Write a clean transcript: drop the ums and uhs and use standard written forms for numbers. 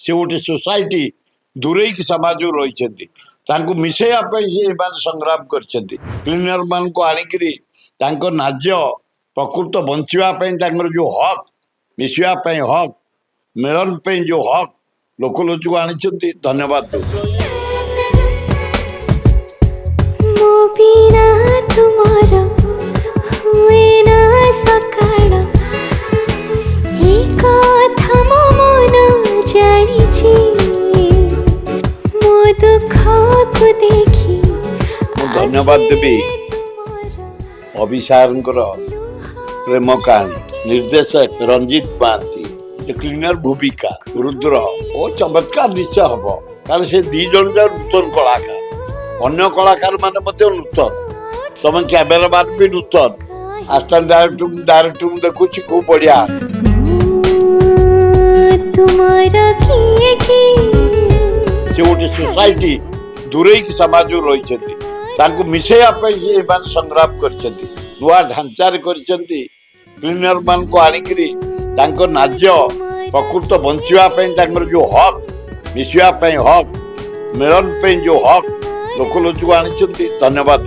से गोटे सोसाइटी दूरे समाज रही मिसेवा से संग्राम कर क्लीनर मान को आणिकी नाज्य प्रकृत बचापी जो हक मिसवाई हक मिलन जो हक लोकलोचू आनी धन्यवाद तुम्हारा हुए ना सकाळ एक कथा मो मन जानिछि मो दुख को देखी धन्यवाद देवी अभिसार प्रेम कहानी निर्देशक रंजीत महांती क्लीनर भूमिका रुद्र ओ चमत्कार निश्चय हम कारण से दी जन नूतन कलाकार अन्य कलाकार माने नूतन तुम कैमेरामैन भी नूतन आस्टान डायरेक्टर देखुची खूब बढ़िया से गोटे सोसाइटी दूरे समाज रही मिसेवा से संग्राम कर नुआ ढांचार कर क्लीनर मान को आणिकी नाज्य प्रकृत बचापी जो हक मिसवाई हक मिलन जो हक लोकलोचू आनी धन्यवाद।